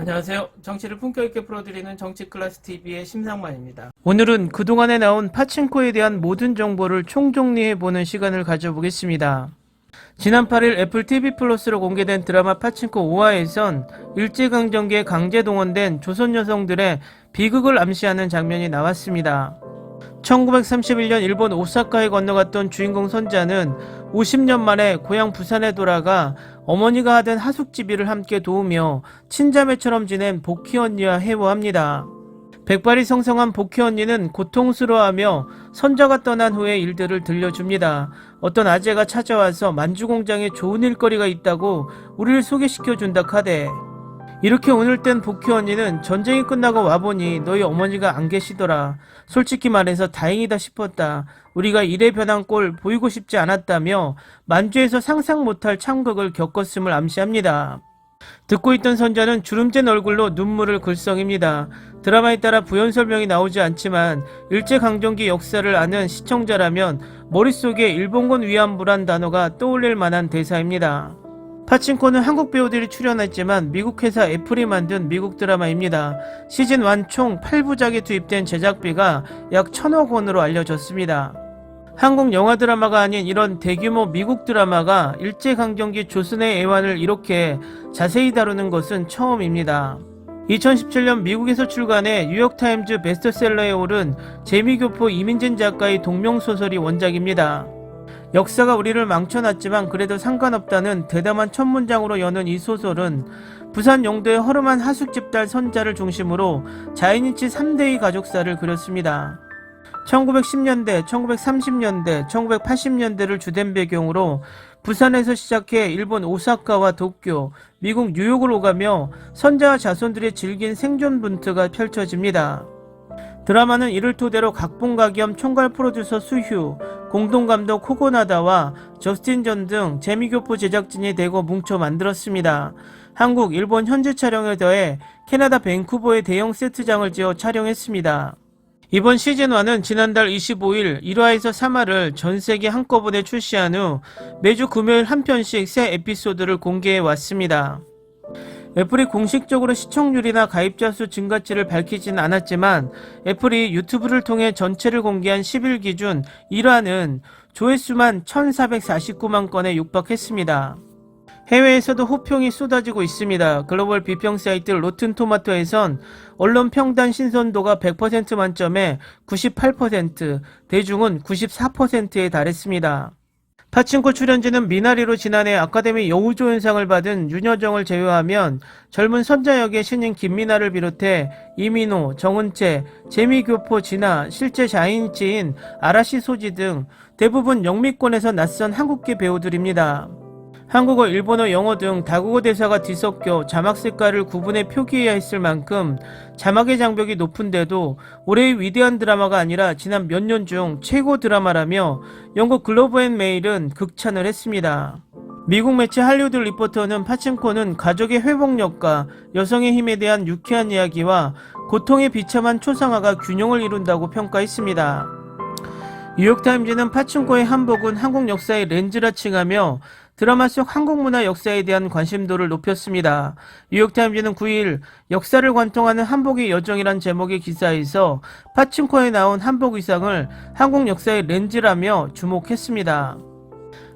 안녕하세요. 정치를 품격 있게 풀어드리는 정치클래스TV의 심상만입니다. 오늘은 그동안에 나온 파친코에 대한 모든 정보를 총정리해보는 시간을 가져보겠습니다. 지난 8일 애플 TV 플러스로 공개된 드라마 파친코 5화에선 일제강점기에 강제 동원된 조선 여성들의 비극을 암시하는 장면이 나왔습니다. 1931년 일본 오사카에 건너갔던 주인공 선자는 50년 만에 고향 부산에 돌아가 어머니가 하던 하숙집일을 함께 도우며 친자매처럼 지낸 복희 언니와 회고합니다. 백발이 성성한 복희 언니는 고통스러워하며 선자가 떠난 후의 일들을 들려줍니다. 어떤 아재가 찾아와서 만주공장에 좋은 일거리가 있다고 우리를 소개시켜준다 카대. 이렇게 오늘 땐 복희 언니는 전쟁이 끝나고 와보니 너희 어머니가 안 계시더라. 솔직히 말해서 다행이다 싶었다. 우리가 이래 변한 꼴 보이고 싶지 않았다며 만주에서 상상 못할 참극을 겪었음을 암시합니다. 듣고 있던 선자는 주름진 얼굴로 눈물을 글썽입니다. 드라마에 따라 부연 설명이 나오지 않지만 일제강점기 역사를 아는 시청자라면 머릿속에 일본군 위안부란 단어가 떠올릴 만한 대사입니다. 파친코는 한국 배우들이 출연했지만 미국 회사 애플이 만든 미국 드라마입니다. 시즌1 총 8부작에 투입된 제작비가 약 1000억 원으로 알려졌습니다. 한국 영화 드라마가 아닌 이런 대규모 미국 드라마가 일제강점기 조선의 애환을 이렇게 자세히 다루는 것은 처음입니다. 2017년 미국에서 출간해 뉴욕타임즈 베스트셀러에 오른 재미교포 이민진 작가의 동명소설이 원작입니다. 역사가 우리를 망쳐놨지만 그래도 상관없다는 대담한 첫 문장으로 여는 이 소설은 부산 영도의 허름한 하숙집 딸 선자를 중심으로 자인이치 3대의 가족사를 그렸습니다. 1910년대, 1930년대, 1980년대를 주된 배경으로 부산에서 시작해 일본 오사카와 도쿄, 미국 뉴욕을 오가며 선자와 자손들의 질긴 생존 분투가 펼쳐집니다. 드라마는 이를 토대로 각본가 겸 총괄 프로듀서 수휴, 공동감독 호고나다와 저스틴 전 등 재미교포 제작진이 대거 뭉쳐 만들었습니다. 한국, 일본 현지 촬영에 더해 캐나다 밴쿠버에 대형 세트장을 지어 촬영했습니다. 이번 시즌1은 지난달 25일 1화에서 3화를 전세계 한꺼번에 출시한 후 매주 금요일 한 편씩 새 에피소드를 공개해 왔습니다. 애플이 공식적으로 시청률이나 가입자 수 증가치를 밝히진 않았지만 애플이 유튜브를 통해 전체를 공개한 10일 기준 1화는 조회수만 1449만 건에 육박했습니다. 해외에서도 호평이 쏟아지고 있습니다. 글로벌 비평 사이트 로튼토마토에선 언론 평단 신선도가 100% 만점에 98%, 대중은 94%에 달했습니다. 파친코 출연진은 미나리로 지난해 아카데미 여우조연상을 받은 윤여정을 제외하면 젊은 선자 역의 신인 김미나를 비롯해 이민호, 정은채, 재미교포 진아, 실제 자인치인 아라시 소지 등 대부분 영미권에서 낯선 한국계 배우들입니다. 한국어, 일본어, 영어 등 다국어 대사가 뒤섞여 자막 색깔을 구분해 표기해야 했을 만큼 자막의 장벽이 높은데도 올해의 위대한 드라마가 아니라 지난 몇 년 중 최고 드라마라며 영국 글로브앤메일은 극찬을 했습니다. 미국 매체 할리우드 리포터는 파친코는 가족의 회복력과 여성의 힘에 대한 유쾌한 이야기와 고통에 비참한 초상화가 균형을 이룬다고 평가했습니다. 뉴욕타임즈는 파친코의 한복은 한국 역사의 렌즈라 칭하며 드라마 속 한국 문화 역사에 대한 관심도를 높였습니다. 뉴욕타임즈는 9일 역사를 관통하는 한복의 여정이란 제목의 기사에서 파친코에 나온 한복 의상을 한국 역사의 렌즈라며 주목했습니다.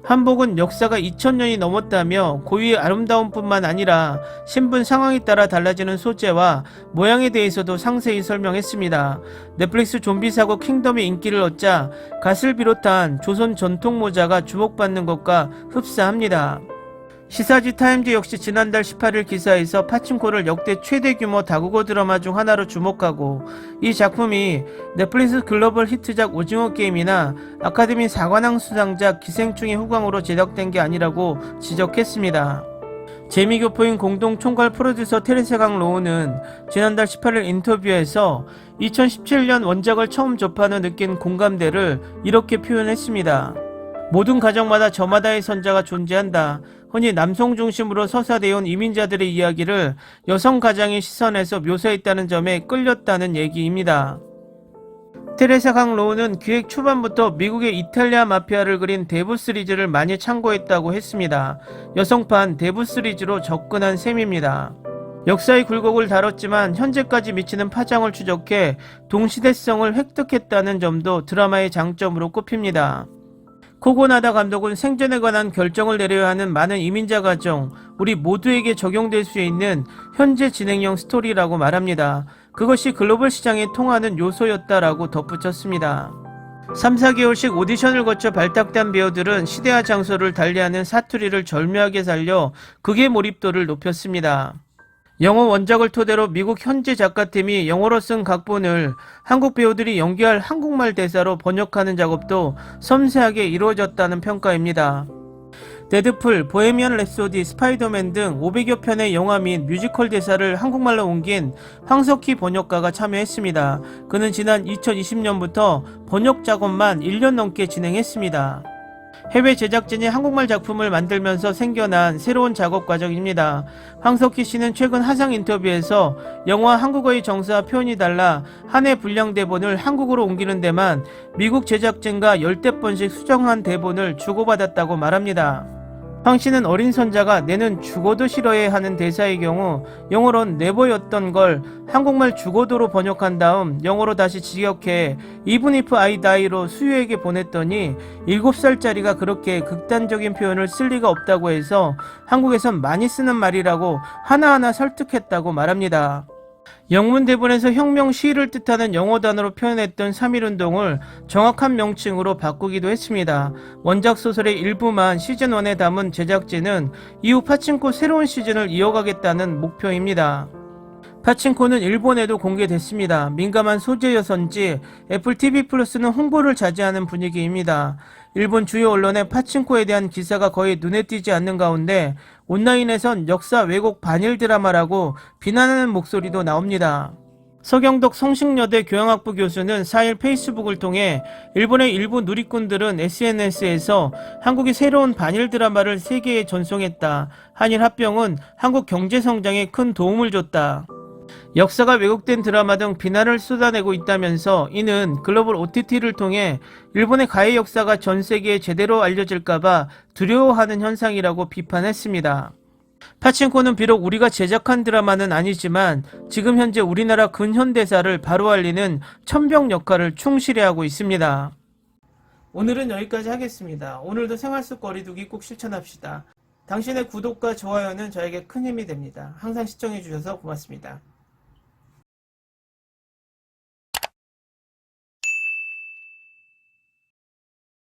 한복은 역사가 2000년이 넘었다며 고유의 아름다움뿐만 아니라 신분 상황에 따라 달라지는 소재와 모양에 대해서도 상세히 설명했습니다. 넷플릭스 좀비 사고 킹덤이 인기를 얻자 갓을 비롯한 조선 전통 모자가 주목받는 것과 흡사합니다. 시사지 타임즈 역시 지난달 18일 기사에서 파친코를 역대 최대 규모 다국어 드라마 중 하나로 주목하고 이 작품이 넷플릭스 글로벌 히트작 오징어 게임이나 아카데미 사관왕 수상작 기생충의 후광으로 제작된 게 아니라고 지적했습니다. 재미교포인 공동 총괄 프로듀서 테레사 강 로우는 지난달 18일 인터뷰에서 2017년 원작을 처음 접한 후 느낀 공감대를 이렇게 표현했습니다. 모든 가정마다 저마다의 선자가 존재한다. 흔히 남성 중심으로 서사되어 온 이민자들의 이야기를 여성 가장의 시선에서 묘사했다는 점에 끌렸다는 얘기입니다. 테레사 강 로우는 기획 초반부터 미국의 이탈리아 마피아를 그린 대부 시리즈를 많이 참고했다고 했습니다. 여성판 대부 시리즈로 접근한 셈입니다. 역사의 굴곡을 다뤘지만 현재까지 미치는 파장을 추적해 동시대성을 획득했다는 점도 드라마의 장점으로 꼽힙니다. 코고나다 감독은 생존에 관한 결정을 내려야 하는 많은 이민자 가정, 우리 모두에게 적용될 수 있는 현재 진행형 스토리라고 말합니다. 그것이 글로벌 시장에 통하는 요소였다라고 덧붙였습니다. 3, 4개월씩 오디션을 거쳐 발탁된 배우들은 시대와 장소를 달리하는 사투리를 절묘하게 살려 극의 몰입도를 높였습니다. 영어 원작을 토대로 미국 현지 작가팀이 영어로 쓴 각본을 한국 배우들이 연기할 한국말 대사로 번역하는 작업도 섬세하게 이루어졌다는 평가입니다. 데드풀, 보헤미안 랩소디, 스파이더맨 등 500여 편의 영화 및 뮤지컬 대사를 한국말로 옮긴 황석희 번역가가 참여했습니다. 그는 지난 2020년부터 번역 작업만 1년 넘게 진행했습니다. 해외 제작진이 한국말 작품을 만들면서 생겨난 새로운 작업 과정입니다. 황석희 씨는 최근 화상 인터뷰에서 영화 한국어의 정서와 표현이 달라 한 해 분량 대본을 한국어로 옮기는 데만 미국 제작진과 10대 번씩 수정한 대본을 주고받았다고 말합니다. 황 씨는 어린 손자가 내는 죽어도 싫어해 하는 대사의 경우 영어로는 never였던 걸 한국말 죽어도로 번역한 다음 영어로 다시 직역해 even if I die로 수유에게 보냈더니 7살짜리가 그렇게 극단적인 표현을 쓸 리가 없다고 해서 한국에선 많이 쓰는 말이라고 하나하나 설득했다고 말합니다. 영문 대본에서 혁명 시위를 뜻하는 영어 단어로 표현했던 3.1운동을 정확한 명칭으로 바꾸기도 했습니다. 원작 소설의 일부만 시즌1에 담은 제작진은 이후 파친코 새로운 시즌을 이어가겠다는 목표입니다. 파친코는 일본에도 공개됐습니다. 민감한 소재여서인지 애플 TV 플러스는 홍보를 자제하는 분위기입니다. 일본 주요 언론에 파친코에 대한 기사가 거의 눈에 띄지 않는 가운데 온라인에선 역사 왜곡 반일 드라마라고 비난하는 목소리도 나옵니다. 서경덕 성식여대 교양학부 교수는 4일 페이스북을 통해 일본의 일부 누리꾼들은 SNS에서 한국이 새로운 반일 드라마를 세계에 전송했다. 한일 합병은 한국 경제 성장에 큰 도움을 줬다. 역사가 왜곡된 드라마 등 비난을 쏟아내고 있다면서 이는 글로벌 OTT를 통해 일본의 가해 역사가 전 세계에 제대로 알려질까봐 두려워하는 현상이라고 비판했습니다. 파친코는 비록 우리가 제작한 드라마는 아니지만 지금 현재 우리나라 근현대사를 바로 알리는 천병 역할을 충실히 하고 있습니다. 오늘은 여기까지 하겠습니다. 오늘도 생활 속 거리두기 꼭 실천합시다. 당신의 구독과 좋아요는 저에게 큰 힘이 됩니다. 항상 시청해주셔서 고맙습니다.